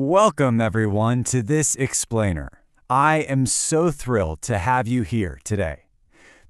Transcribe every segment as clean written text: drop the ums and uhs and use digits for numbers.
Welcome, everyone, to this explainer. I am so thrilled to have you here today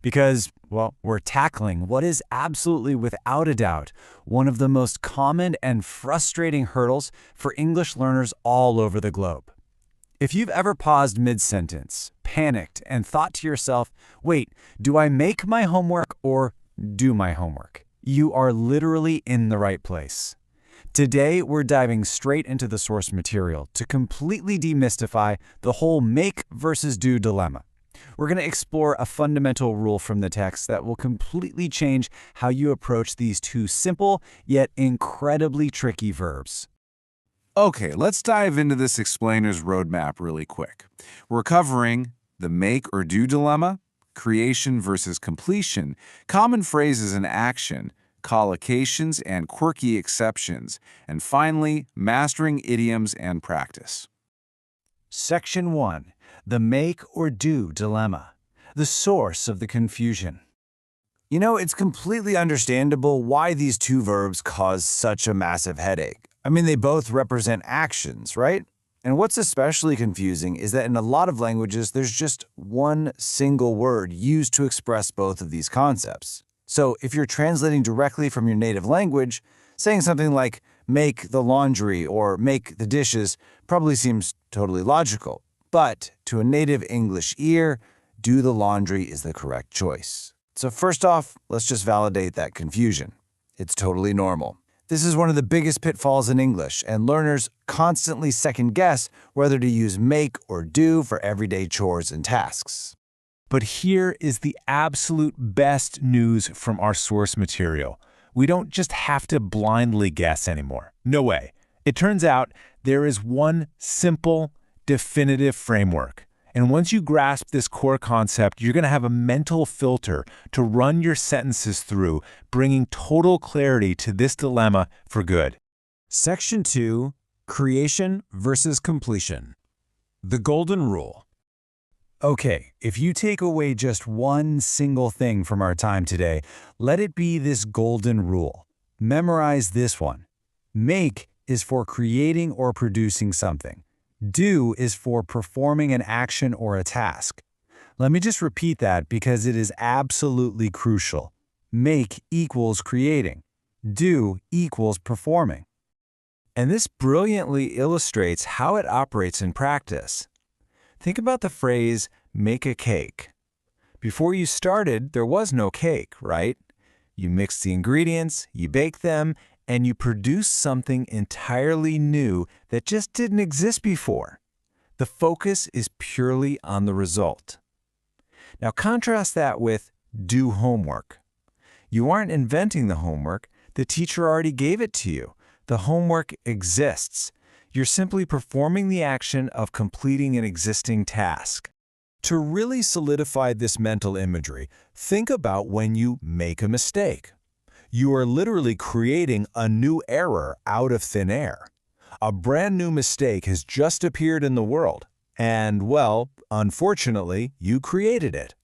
because, well, we're tackling what is absolutely, without a doubt, one of the most common and frustrating hurdles for English learners all over the globe. If you've ever paused mid-sentence, panicked, and thought to yourself, wait, do I make my homework or do my homework? You are literally in the right place. Today, we're diving straight into the source material to completely demystify the whole make versus do dilemma. We're going to explore a fundamental rule from the text that will completely change how you approach these two simple yet incredibly tricky verbs. Okay, let's dive into this explainer's roadmap really quick. We're covering the make or do dilemma, creation versus completion, common phrases in action, collocations and quirky exceptions, and finally, mastering idioms and practice. Section 1. The make or do dilemma. The source of the confusion. You know, it's completely understandable why these two verbs cause such a massive headache. I mean, they both represent actions, right? And what's especially confusing is that in a lot of languages, there's just one single word used to express both of these concepts. So if you're translating directly from your native language, saying something like make the laundry or make the dishes probably seems totally logical. But to a native English ear, do the laundry is the correct choice. So first off, let's just validate that confusion. It's totally normal. This is one of the biggest pitfalls in English, and learners constantly second-guess whether to use make or do for everyday chores and tasks. But here is the absolute best news from our source material. We don't just have to blindly guess anymore. No way. It turns out there is one simple, definitive framework. And once you grasp this core concept, you're going to have a mental filter to run your sentences through, bringing total clarity to this dilemma for good. Section 2. Creation versus completion. The golden rule. Okay, if you take away just one single thing from our time today, let it be this golden rule. Memorize this one. Make is for creating or producing something. Do is for performing an action or a task. Let me just repeat that because it is absolutely crucial. Make equals creating. Do equals performing. And this brilliantly illustrates how it operates in practice. Think about the phrase, make a cake. Before you started, there was no cake, right? You mixed the ingredients, you baked them, and you produced something entirely new that just didn't exist before. The focus is purely on the result. Now contrast that with do homework. You aren't inventing the homework. The teacher already gave it to you. The homework exists. You're simply performing the action of completing an existing task. To really solidify this mental imagery, think about when you make a mistake. You are literally creating a new error out of thin air. A brand new mistake has just appeared in the world, and, well, unfortunately, you created it.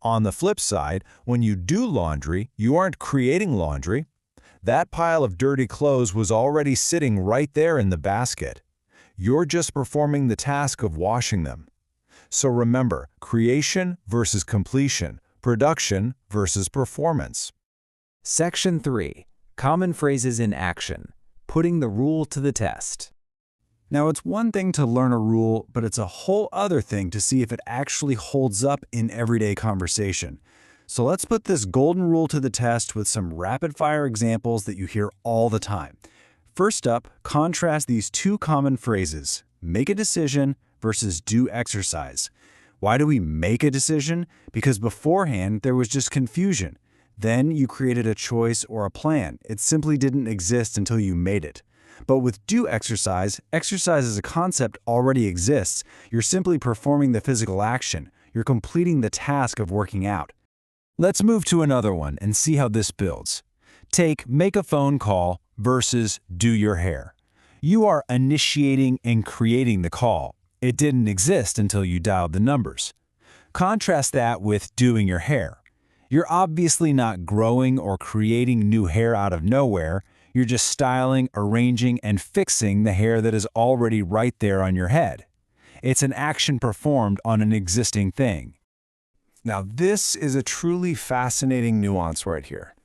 On the flip side, when you do laundry, you aren't creating laundry. That pile of dirty clothes was already sitting right there in the basket. You're just performing the task of washing them. So remember, creation versus completion, production versus performance. Section 3. Common phrases in action. Putting the rule to the test. Now, it's one thing to learn a rule, but it's a whole other thing to see if it actually holds up in everyday conversation. So let's put this golden rule to the test with some rapid-fire examples that you hear all the time. First up, contrast these two common phrases, make a decision versus do exercise. Why do we make a decision? Because beforehand, there was just confusion. Then you created a choice or a plan. It simply didn't exist until you made it. But with do exercise as a concept already exists. You're simply performing the physical action. You're completing the task of working out. Let's move to another one and see how this builds. Take make a phone call versus do your hair. You are initiating and creating the call. It didn't exist until you dialed the numbers. Contrast that with doing your hair. You're obviously not growing or creating new hair out of nowhere. You're just styling, arranging, and fixing the hair that is already right there on your head. It's an action performed on an existing thing. Now, this is a truly fascinating nuance right here.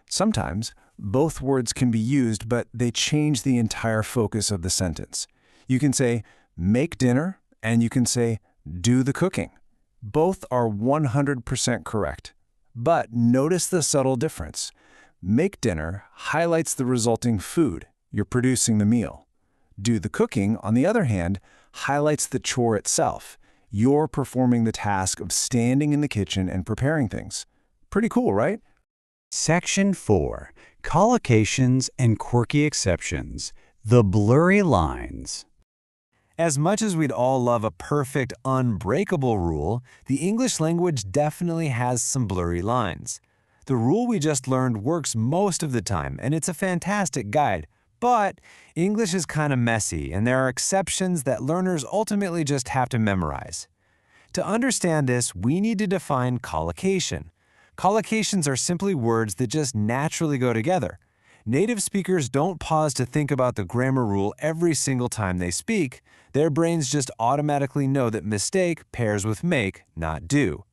Sometimes, both words can be used, but they change the entire focus of the sentence. You can say, make dinner, and you can say, do the cooking. Both are 100% correct. But notice the subtle difference. Make dinner highlights the resulting food. You're producing the meal. Do the cooking, on the other hand, highlights the chore itself. You're performing the task of standing in the kitchen and preparing things. Pretty cool, right? Section 4. Collocations and quirky exceptions. The blurry lines. As much as we'd all love a perfect, unbreakable rule, the English language definitely has some blurry lines. The rule we just learned works most of the time, and it's a fantastic guide. But English is kind of messy, and there are exceptions that learners ultimately just have to memorize. To understand this, we need to define collocation. Collocations are simply words that just naturally go together. Native speakers don't pause to think about the grammar rule every single time they speak. Their brains just automatically know that mistake pairs with make, not do.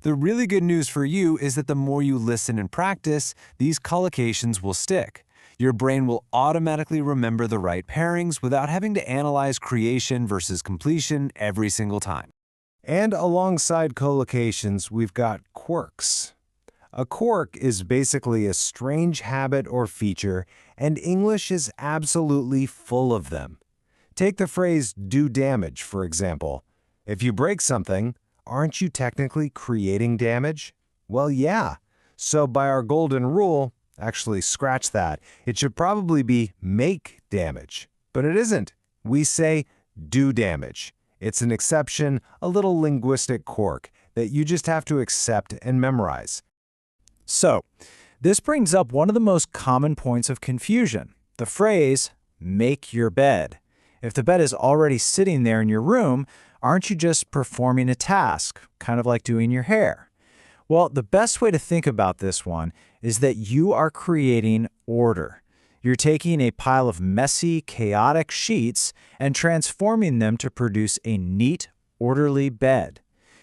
The really good news for you is that the more you listen and practice, these collocations will stick. Your brain will automatically remember the right pairings without having to analyze creation versus completion every single time. And alongside collocations, we've got quirks. A quirk is basically a strange habit or feature, and English is absolutely full of them. Take the phrase do damage, for example. If you break something, aren't you technically creating damage? Well, yeah. So by our golden rule, actually scratch that, it should probably be make damage. But it isn't. We say do damage. It's an exception, a little linguistic quirk that you just have to accept and memorize. So, this brings up one of the most common points of confusion, the phrase, make your bed. If the bed is already sitting there in your room, aren't you just performing a task, kind of like doing your hair? Well, the best way to think about this one is that you are creating order. You're taking a pile of messy, chaotic sheets and transforming them to produce a neat, orderly bed.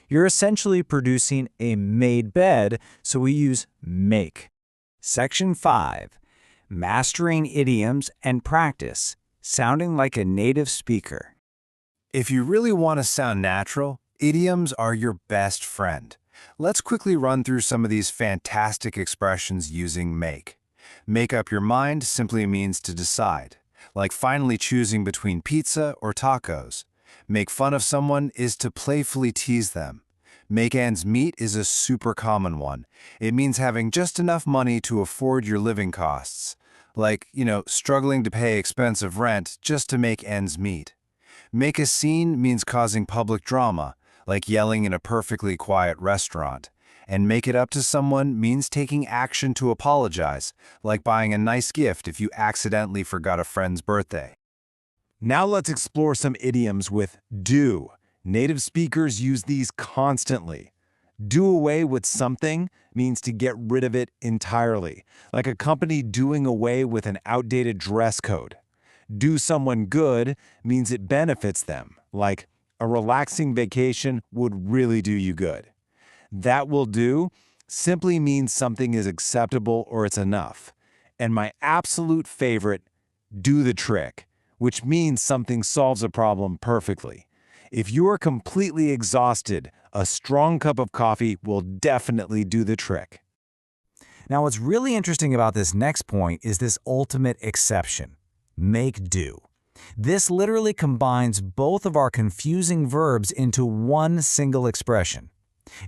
You're essentially producing a made bed, so we use make. Section 5. Mastering idioms and practice. Sounding like a native speaker. If you really want to sound natural, idioms are your best friend. Let's quickly run through some of these fantastic expressions using make. Make up your mind simply means to decide, like finally choosing between pizza or tacos. Make fun of someone is to playfully tease them. Make ends meet is a super common one. It means having just enough money to afford your living costs. Like, struggling to pay expensive rent just to make ends meet. Make a scene means causing public drama, like yelling in a perfectly quiet restaurant. And make it up to someone means taking action to apologize, like buying a nice gift if you accidentally forgot a friend's birthday. Now let's explore some idioms with do. Native speakers use these constantly. Do away with something means to get rid of it entirely, like a company doing away with an outdated dress code. Do someone good means it benefits them, like a relaxing vacation would really do you good. That will do simply means something is acceptable or it's enough. And my absolute favorite, do the trick, which means something solves a problem perfectly. If you are completely exhausted, a strong cup of coffee will definitely do the trick. Now, what's really interesting about this next point is this ultimate exception, make do. This literally combines both of our confusing verbs into one single expression.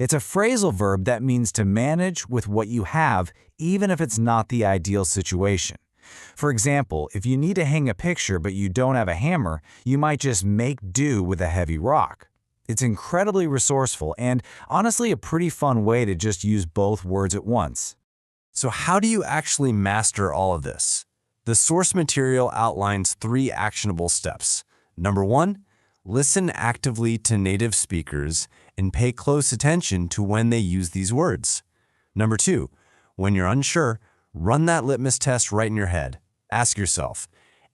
It's a phrasal verb that means to manage with what you have, even if it's not the ideal situation. For example, if you need to hang a picture but you don't have a hammer, you might just make do with a heavy rock. It's incredibly resourceful and honestly a pretty fun way to just use both words at once. So how do you actually master all of this? The source material outlines 3 actionable steps. Number 1, listen actively to native speakers and pay close attention to when they use these words. Number 2, when you're unsure, run that litmus test right in your head. Ask yourself,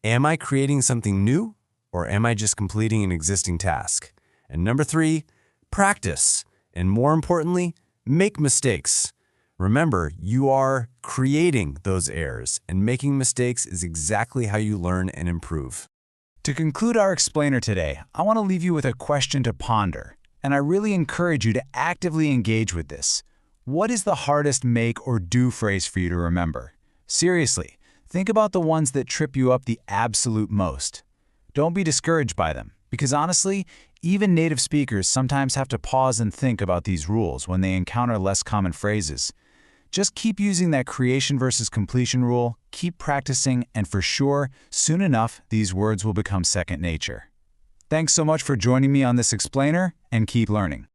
am I creating something new or am I just completing an existing task? And number 3, practice. And more importantly, make mistakes. Remember, you are creating those errors, and making mistakes is exactly how you learn and improve. To conclude our explainer today, I want to leave you with a question to ponder, and I really encourage you to actively engage with this. What is the hardest make or do phrase for you to remember? Seriously, think about the ones that trip you up the absolute most. Don't be discouraged by them, because honestly, even native speakers sometimes have to pause and think about these rules when they encounter less common phrases. Just keep using that creation versus completion rule, keep practicing, and for sure, soon enough, these words will become second nature. Thanks so much for joining me on this explainer, and keep learning.